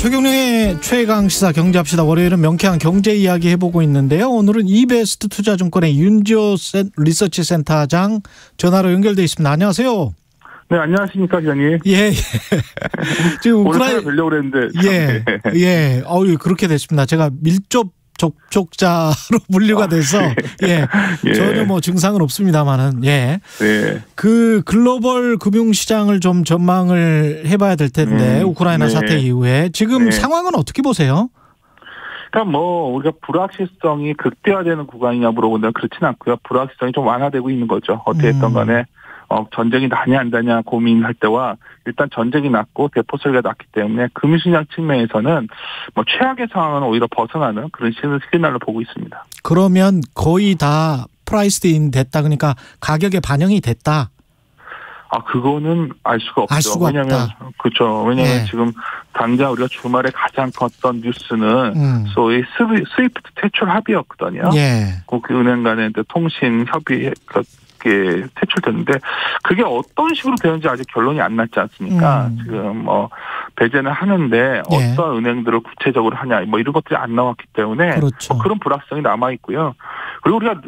최경영의 최강시사 경제합시다. 월요일은 명쾌한 경제 이야기 해보고 있는데요. 오늘은 이베스트 투자증권의 윤지호 리서치 센터장 전화로 연결돼 있습니다. 안녕하세요. 네, 안녕하십니까, 기자님. 예. 지금 우크라이나 뵈려고 그랬는데. 예. 그렇게 됐습니다. 제가 밀접 접촉자로 분류가 돼서 예. 전혀 뭐 증상은 없습니다만은 그 글로벌 금융시장을 좀 전망을 해봐야 될 텐데 우크라이나 사태 이후에 지금 상황은 어떻게 보세요? 그러니까 뭐 우리가 불확실성이 극대화되는 구간이냐 물어본다면 그렇지는 않고요. 불확실성이 좀 완화되고 있는 거죠. 어떻게 했던 간에 전쟁이 나냐 안 나냐 고민할 때와 일단 전쟁이 났고 대포 소리가 났기 때문에 금융시장 측면에서는 뭐 최악의 상황은 오히려 벗어나는 그런 시그널을 보고 있습니다. 그러면 거의 다 프라이스인 됐다. 그러니까 가격에 반영이 됐다. 그거는 알 수가 없죠. 알 수가 없다. 그렇죠. 왜냐하면 지금 당장 우리가 주말에 가장 컸던 뉴스는 소위 스위프트 퇴출 합의였거든요. 그 은행 간의 통신 협의 퇴출됐는데 그게 어떤 식으로 되는지 아직 결론이 안 났지 않습니까? 지금 배제는 하는데 어떤 은행들을 구체적으로 하냐 이런 것들이 안 나왔기 때문에 그렇죠. 그런 불확실성이 남아 있고요. 그리고 우리가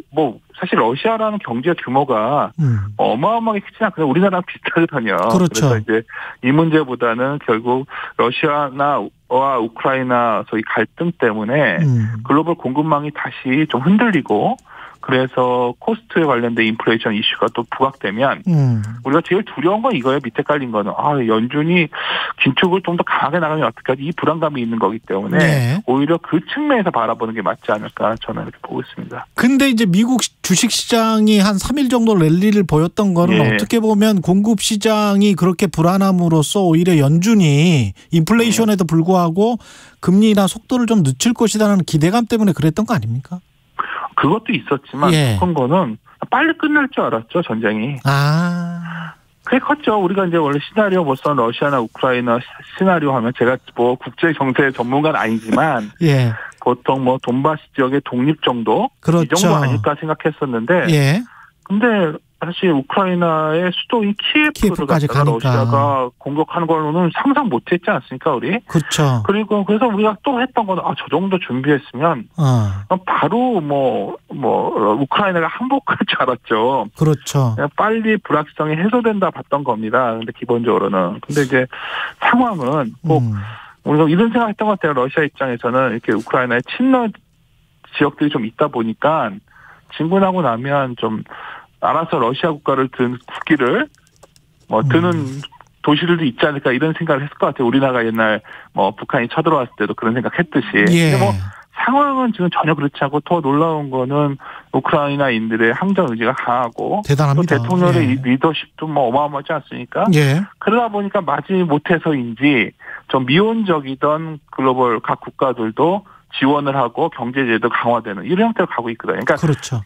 사실 러시아라는 경제 규모가 어마어마하게 크지 않거든요. 우리나라랑 비슷하거든요. 그렇죠. 그래서 이제 이 문제보다는 결국 러시아와 우크라이나 소위 갈등 때문에 글로벌 공급망이 다시 좀 흔들리고 그래서 코스트에 관련된 인플레이션 이슈가 또 부각되면 우리가 제일 두려운 건 이거예요. 밑에 깔린 거는 연준이 긴축을 좀 더 강하게 나가면 어떡하지 이 불안감이 있는 거기 때문에 오히려 그 측면에서 바라보는 게 맞지 않을까 저는 이렇게 보고 있습니다. 근데 이제 미국 주식시장이 한 3일 정도 랠리를 보였던 거는 어떻게 보면 공급시장이 그렇게 불안함으로써 오히려 연준이 인플레이션에도 불구하고 금리나 속도를 좀 늦출 것이라는 기대감 때문에 그랬던 거 아닙니까? 그것도 있었지만 큰 거는 빨리 끝날 줄 알았죠, 전쟁이. 그게 컸죠. 우리가 이제 원래 시나리오 벌써 러시아나 우크라이나 시나리오 하면 제가 국제 정세 전문가는 아니지만 보통 돈바스 지역의 독립 정도 이 정도 아닐까 생각했었는데 근데 사실 우크라이나의 수도인 키예프를 갖다가 러시아가 공격하는 걸로는 상상 못했지 않습니까, 우리? 그렇죠. 그리고 그래서 우리가 또 했던 건 저 정도 준비했으면 바로 우크라이나가 항복할 줄 알았죠. 그렇죠. 빨리 불확실성이 해소된다 봤던 겁니다. 근데 기본적으로는 근데 이제 상황은 꼭 우리가 이런 생각했던 것 같아요. 러시아 입장에서는 이렇게 우크라이나의 친러 지역들이 좀 있다 보니까 진군하고 나면 좀 알아서 러시아 국가를 든 국기를 드는 도시들도 있지 않을까 이런 생각을 했을 것 같아요. 우리나라가 옛날 북한이 쳐들어왔을 때도 그런 생각했듯이. 근데 상황은 지금 전혀 그렇지 않고 더 놀라운 거는 우크라이나인들의 항전 의지가 강하고 대단합니다. 또 대통령의 리더십도 어마어마하지 않습니까? 그러다 보니까 마지 못해서인지 좀 미온적이던 글로벌 각 국가들도 지원을 하고 경제제도 강화되는 이런 형태로 가고 있거든요. 그러니까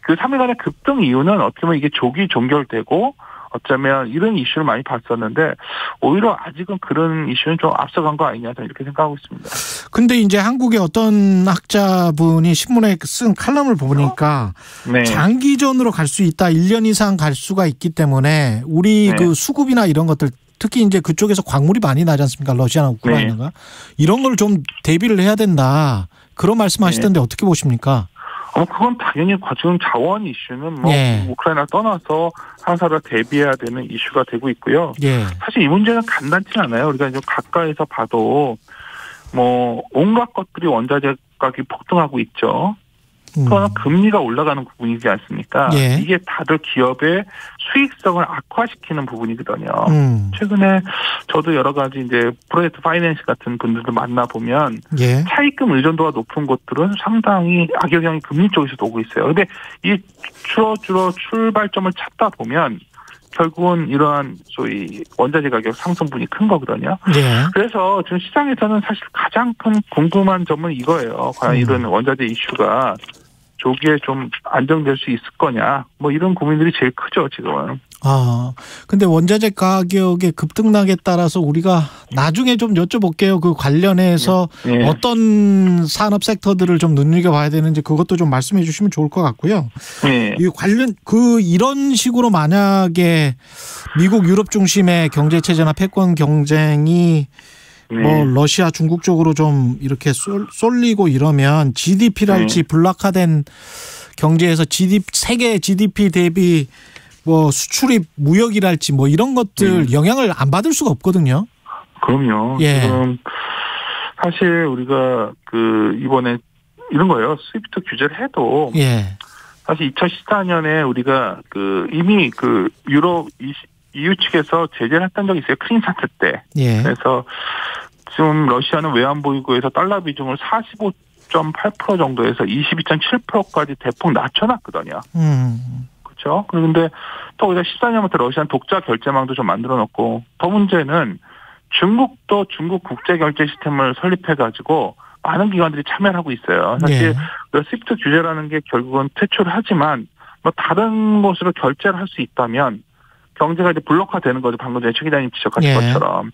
그 3일간의 급등 이유는 어떻게 보면 이게 조기 종결되고 어쩌면 이런 이슈를 많이 봤었는데 오히려 아직은 그런 이슈는 좀 앞서간 거 아니냐 저는 이렇게 생각하고 있습니다. 근데 이제 한국의 어떤 학자분이 신문에 쓴 칼럼을 보니까 장기전으로 갈 수 있다. 1년 이상 갈 수가 있기 때문에 우리 그 수급이나 이런 것들 특히 이제 그쪽에서 광물이 많이 나지 않습니까? 러시아나 우크라이나가. 이런 걸 좀 대비를 해야 된다. 그런 말씀하시던데 어떻게 보십니까? 그건 당연히 지금 자원 이슈는 우크라이나 떠나서 항사가 대비해야 되는 이슈가 되고 있고요. 사실 이 문제는 간단치 않아요. 우리가 이제 가까이서 봐도 온갖 것들이 원자재 가격이 폭등하고 있죠. 그러나 금리가 올라가는 부분이지 않습니까? 이게 다들 기업의 수익성을 악화시키는 부분이거든요. 최근에 저도 여러 가지 이제 프로젝트 파이낸스 같은 분들도 만나보면 차입금 의존도가 높은 곳들은 상당히 악영향이 금리 쪽에서도 오고 있어요. 근데 이 줄어 출발점을 찾다 보면 결국은 이러한 소위 원자재 가격 상승분이 큰 거거든요. 그래서 지금 시장에서는 사실 가장 큰 궁금한 점은 이거예요. 과연 이런 원자재 이슈가 조기에 좀 안정될 수 있을 거냐. 이런 고민들이 제일 크죠, 지금은. 근데 원자재 가격의 급등락에 따라서 우리가 나중에 좀 여쭤볼게요. 그 관련해서 어떤 산업 섹터들을 좀 눈여겨봐야 되는지 그것도 좀 말씀해 주시면 좋을 것 같고요. 이 이런 식으로 만약에 미국 유럽 중심의 경제 체제나 패권 경쟁이 뭐 러시아, 중국 쪽으로 좀 이렇게 쏠리고 이러면 GDP랄지 블락화된 경제에서 세계 GDP 대비 뭐 수출입 무역이랄지 뭐 이런 것들 영향을 안 받을 수가 없거든요. 그럼요. 지금 사실 우리가 이번에 이런 거예요. 스위프트 규제를 해도 사실 2014년에 우리가 이미 유럽 EU 측에서 제재를 했던 적이 있어요. 크림 사태 때. 그래서 지금 러시아는 외환보유고에서 달러 비중을 45.8% 정도에서 22.7%까지 대폭 낮춰놨거든요. 그렇죠. 그런데 또 우리가 14년부터 러시아는 독자 결제망도 좀 만들어 놓고, 더 문제는 중국도 중국 국제 결제 시스템을 설립해가지고 많은 기관들이 참여를 하고 있어요. 사실 스위프트 규제라는 게 결국은 퇴출을 하지만 뭐 다른 곳으로 결제를 할 수 있다면 경제가 이제 블록화되는 거죠. 방금 전에 최 기자님 지적하신 것처럼.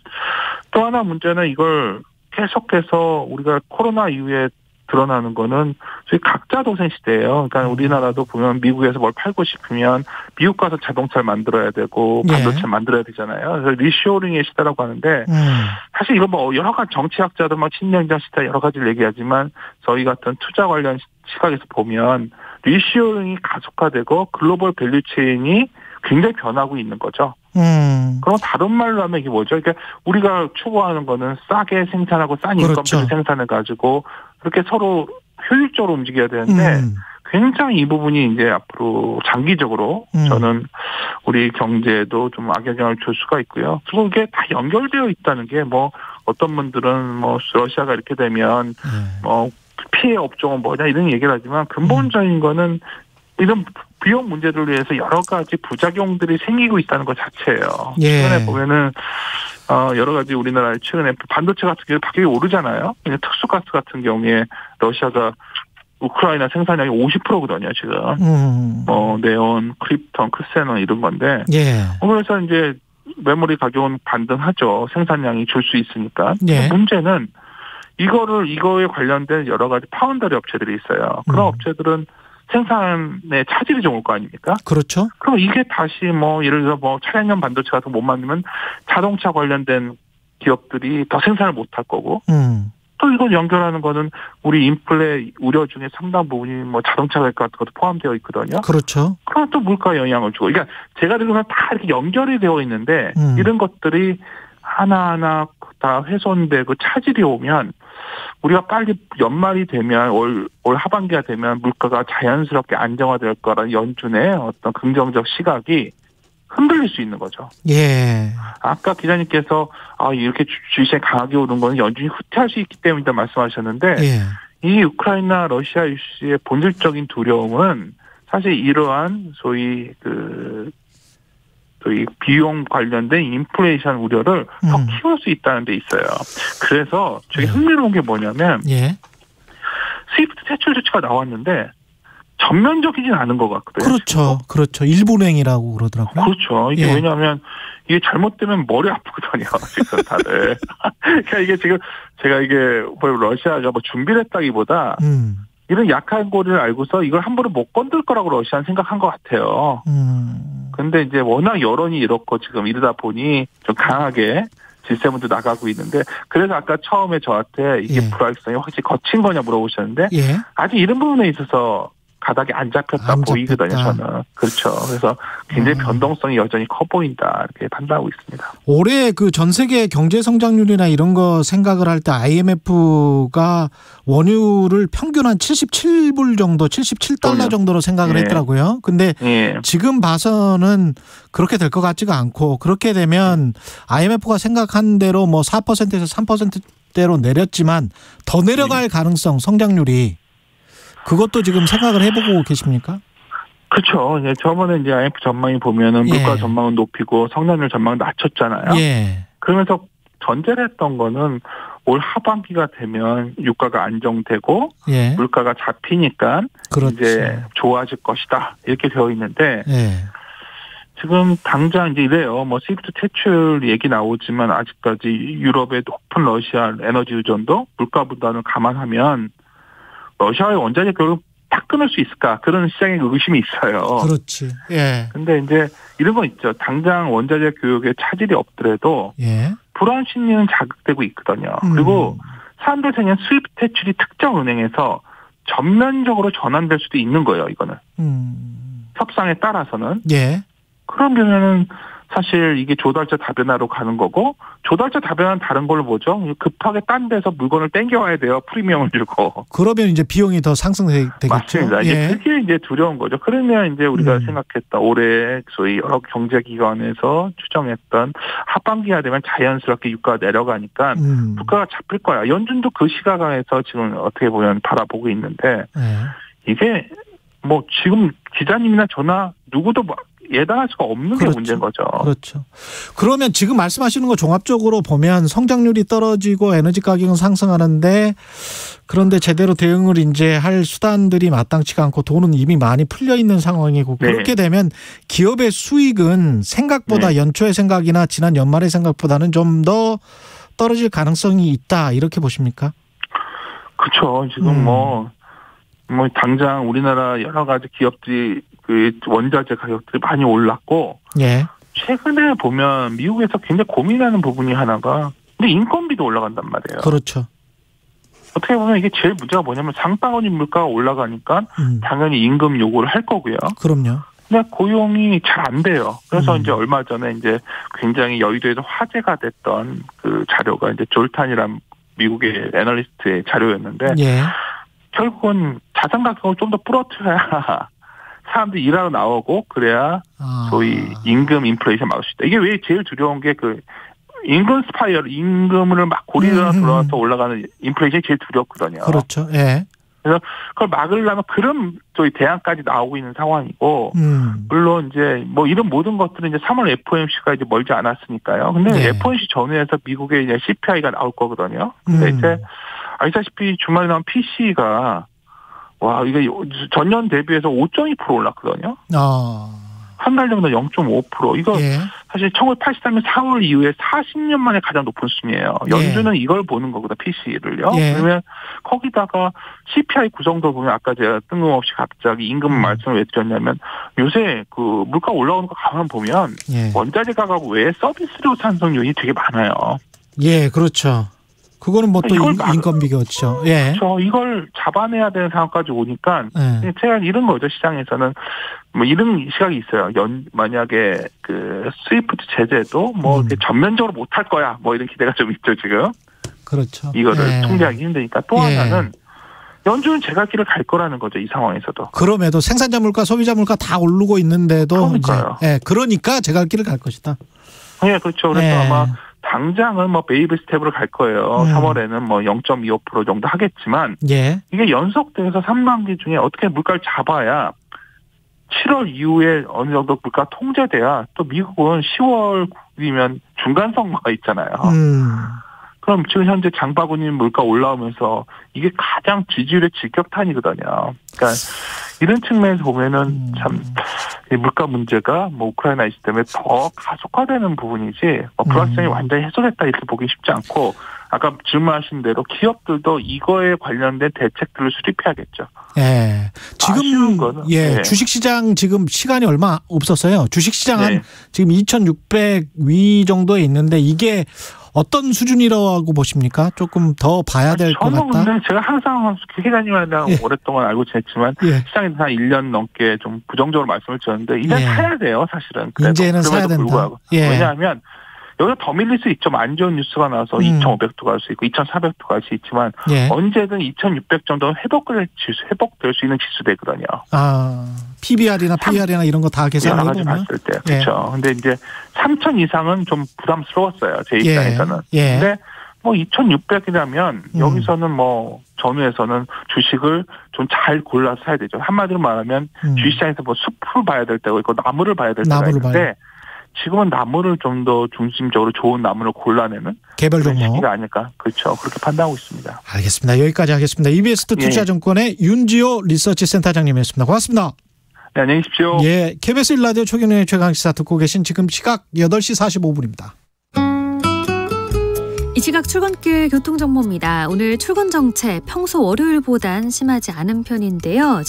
또 하나 문제는 이걸 계속해서 우리가 코로나 이후에 드러나는 거는 저희 각자 도생 시대예요. 그러니까 우리나라도 보면 미국에서 뭘 팔고 싶으면 미국 가서 자동차를 만들어야 되고 반도체 만들어야 되잖아요. 그래서 리쇼어링의 시대라고 하는데 사실 이거 뭐 여러 가지 정치학자들 막 신경전 시대 여러 가지를 얘기하지만 저희 같은 투자 관련 시각에서 보면 리쇼어링이 가속화되고 글로벌 밸류체인이 굉장히 변하고 있는 거죠. 그럼 다른 말로 하면 이게 뭐죠? 그러니까 우리가 추구하는 거는 싸게 생산하고 싼 인건비를 생산해가지고 그렇게 서로 효율적으로 움직여야 되는데 굉장히 이 부분이 이제 앞으로 장기적으로 저는 우리 경제에도 좀 악영향을 줄 수가 있고요. 그리고 이게 다 연결되어 있다는 게 뭐 어떤 분들은 뭐 러시아가 이렇게 되면 뭐 피해 업종은 뭐냐 이런 얘기를 하지만 근본적인 거는 이런 비용 문제를 위해서 여러 가지 부작용들이 생기고 있다는 것 자체예요. 최근에 보면은 여러 가지 우리나라의 최근에 반도체 같은 경우 가격이 오르잖아요. 특수가스 같은 경우에 러시아가 우크라이나 생산량이 50%거든요, 지금. 네온, 크립톤, 크세논 이런 건데. 그래서 이제 메모리 가격은 반등하죠. 생산량이 줄 수 있으니까. 문제는 이거에 관련된 여러 가지 파운더리 업체들이 있어요. 그런 업체들은 생산에 차질이 좀 올 거 아닙니까? 그렇죠. 그럼 이게 다시 뭐 예를 들어 뭐 차량용 반도체 같은 거 못 만들면 자동차 관련된 기업들이 더 생산을 못 할 거고 또 이걸 연결하는 거는 우리 인플레 우려 중에 상당 부분이 뭐 자동차 가격 같은 것도 포함되어 있거든요. 그렇죠. 그럼 또 물가에 영향을 주고. 그러니까 제가 들으면 다 이렇게 연결이 되어 있는데 이런 것들이 하나하나 다 훼손되고 차질이 오면 우리가 빨리 연말이 되면 올 하반기가 되면 물가가 자연스럽게 안정화될 거라는 연준의 어떤 긍정적 시각이 흔들릴 수 있는 거죠. 아까 기자님께서 이렇게 주식이 강하게 오른 거는 연준이 후퇴할 수 있기 때문이다 말씀하셨는데 이 우크라이나 러시아 이슈의 본질적인 두려움은 사실 이러한 소위 비용 관련된 인플레이션 우려를 더 키울 수 있다는 데 있어요. 그래서 되게 흥미로운 게 뭐냐면 스위프트 퇴출 조치가 나왔는데 전면적이진 않은 것 같거든요. 그렇죠. 일부행이라고 그러더라고요. 그렇죠. 이게 왜냐하면 이게 잘못되면 머리 아프거든요. 지금 다들. 그러니까 이게 지금 제가 이게 러시아가 뭐 준비를 했다기보다 이런 약한 고리를 알고서 이걸 함부로 못 건들 거라고 러시아는 생각한 것 같아요. 근데 이제 워낙 여론이 이렇고 지금 이러다 보니 좀 강하게 G7도 나가고 있는데 그래서 아까 처음에 저한테 이게 불확실성이 확실히 거친 거냐 물어보셨는데 아직 이런 부분에 있어서 가닥이 안 잡혔다 보이거든요. 저는. 그렇죠. 그래서 굉장히 변동성이 여전히 커 보인다 이렇게 판단하고 있습니다. 올해 전 세계 경제 성장률이나 이런 거 생각을 할 때 IMF가 원유를 평균 한 77불 정도, 77달러 정도로 생각을 했더라고요. 근데 지금 봐서는 그렇게 될 것 같지가 않고 그렇게 되면 IMF가 생각한 대로 뭐 4%에서 3%대로 내렸지만 더 내려갈 가능성, 성장률이 그것도 지금 생각을 해보고 계십니까? 그렇죠. 저번에 이제 IMF 전망이 보면은 물가 전망은 높이고 성장률 전망은 낮췄잖아요. 그러면서 전제를 했던 거는 올 하반기가 되면 유가가 안정되고 물가가 잡히니까 이제 좋아질 것이다 이렇게 되어 있는데 지금 당장 이제 이래요. 뭐 스위프트 퇴출 얘기 나오지만 아직까지 유럽의 높은 러시아 에너지 의존도 물가 부담을 감안하면 러시아의 원자재 교육을 딱 끊을 수 있을까? 그런 시장의 의심이 있어요. 그렇지. 근데 이제 이런 거 있죠. 당장 원자재 교육에 차질이 없더라도 예. 불안 심리는 자극되고 있거든요. 그리고 사람들 생긴 수입 대출이 특정 은행에서 전면적으로 전환될 수도 있는 거예요. 이거는 협상에 따라서는. 예. 그러면은 사실 이게 조달자 다변화로 가는 거고, 조달자 다변화는 다른 걸로 보죠. 급하게 딴 데서 물건을 땡겨와야 돼요. 프리미엄을 주고. 그러면 이제 비용이 더 상승되겠죠. 맞습니다. 예. 그게 이제 두려운 거죠. 그러면 이제 우리가 생각했다. 올해 소위 여러 경제기관에서 추정했던 하반기가 되면 자연스럽게 유가가 내려가니까 물가가 잡힐 거야. 연준도 그 시각에서 지금 어떻게 보면 바라보고 있는데 이게 뭐 지금 기자님이나 저나 누구도 예단할 수가 없는 게 문제인 거죠. 그렇죠. 그러면 지금 말씀하시는 거 종합적으로 보면 성장률이 떨어지고 에너지 가격은 상승하는데, 그런데 제대로 대응을 이제 할 수단들이 마땅치가 않고 돈은 이미 많이 풀려 있는 상황이고, 그렇게 되면 기업의 수익은 생각보다 연초의 생각이나 지난 연말의 생각보다는 좀 더 떨어질 가능성이 있다, 이렇게 보십니까? 그렇죠. 지금 뭐 당장 우리나라 여러 가지 기업들이 그 원자재 가격들이 많이 올랐고, 최근에 보면 미국에서 굉장히 고민하는 부분이 하나가, 근데 인건비도 올라간단 말이에요. 그렇죠. 어떻게 보면 이게 제일 문제가 뭐냐면 장바구니 물가가 올라가니까 당연히 임금 요구를 할 거고요. 그럼요. 근데 고용이 잘 안 돼요. 그래서 이제 얼마 전에 이제 굉장히 여의도에서 화제가 됐던 그 자료가 이제 졸탄이란 미국의 애널리스트의 자료였는데, 결국은 자산 가격을 좀 더 부러뜨려야 사람들이 일하러 나오고, 그래야 소위 임금 인플레이션 막을 수 있다. 이게 왜 제일 두려운 게 그 임금 스파이럴, 임금을 막 고리로 들어와서 올라가는 인플레이션이 제일 두렵거든요. 그렇죠. 예. 그래서 그걸 막으려면 그런 저희 대안까지 나오고 있는 상황이고, 물론 이제 뭐 이런 모든 것들은 이제 3월 FOMC가 이제 멀지 않았으니까요. 근데 FOMC 전후에서 미국의 이제 CPI가 나올 거거든요. 근데 이제 아시다시피 주말에 나온 PC가 이게 전년 대비해서 5.2% 올랐거든요. 한 달 전보다 0.5%. 이거 사실 1983년 4월 이후에 40년 만에 가장 높은 수준이에요. 연준은 이걸 보는 거거든요. PC를요. 그러면 거기다가 CPI 구성도 보면 아까 제가 뜬금없이 갑자기 임금 말씀을 왜 드렸냐면, 요새 그 물가 올라오는 거 가만 보면 원자재 가격 외에 서비스료 상승 요인이 되게 많아요. 예, 그렇죠. 그거는 뭐 또 인건비겠죠. 예. 그렇죠. 이걸 잡아내야 되는 상황까지 오니까 제가 이런 거죠. 시장에서는 뭐 이런 시각이 있어요. 만약에 그 스위프트 제재도 뭐 전면적으로 못할 거야. 뭐 이런 기대가 좀 있죠 지금. 그렇죠. 이거를 통제하기 힘드니까. 또 하나는 연준은 제갈길을 갈 거라는 거죠. 이 상황에서도. 그럼에도 생산자 물가, 소비자 물가 다 오르고 있는데도 그러니까요. 그러니까 제갈길을 갈 것이다. 네, 그렇죠. 그래서 아마 당장은 뭐 베이비 스텝으로 갈 거예요. 3월에는 뭐 0.25% 정도 하겠지만, 이게 연속돼서 3분기 중에 어떻게 물가를 잡아야 7월 이후에 어느 정도 물가 통제돼야, 또 미국은 10월 9일이면 중간 선거가 있잖아요. 그럼 지금 현재 장바구니 물가 올라오면서 이게 가장 지지율의 직격탄이거든요. 그러니까 이런 측면에서 보면은 참 물가 문제가 뭐 우크라이나 이슈 때문에 더 가속화되는 부분이지, 불확실성이 완전히 해소됐다 이렇게 보기 쉽지 않고, 아까 질문하신 대로 기업들도 이거에 관련된 대책들을 수립해야겠죠. 지금 주식시장 지금 시간이 얼마 없었어요. 주식시장 한 지금 2,600위 정도에 있는데, 이게 어떤 수준이라고 보십니까? 조금 더 봐야 될 것 같다. 저는 근데 제가 항상 기자님이랑 오랫동안 알고 지냈지만 시장에서 한 1년 넘게 좀 부정적으로 말씀을 드렸는데, 이제 사야 돼요, 사실은. 이제는 사야 된다. 왜냐하면 여기서 더 밀릴 수 있죠. 안 좋은 뉴스가 나와서 2,500도 갈 수 있고 2,400도 갈 수 있지만 언제든 2,600 정도는 회복될 수 있는 지수되거든요. PBR이나 PER이나 이런 거 다 계산해 보면. 여러 가지 봤을 때. 그렇죠. 근데 이제 3,000 이상은 좀 부담스러웠어요. 제 입장에서는. 근데 뭐 2,600이라면 여기서는 뭐 전후에서는 주식을 좀 잘 골라서 사야 되죠. 한마디로 말하면 주식시장에서 뭐 숲을 봐야 될 때가 있고 나무를 봐야 될 때가 있는데, 지금은 나무를 좀 더 중심적으로 좋은 나무를 골라내는 개별 종목 아닐까. 그렇죠. 그렇게 판단하고 있습니다. 알겠습니다. 여기까지 하겠습니다. EBS 투자증권의 윤지호 리서치 센터장님이었습니다. 고맙습니다. 네, 안녕히 계십시오. KBS 1라디오 최경영의 최강시사 듣고 계신 지금 시각 8시 45분입니다. 이 시각 출근길 교통정보입니다. 오늘 출근 정체 평소 월요일보단 심하지 않은 편인데요.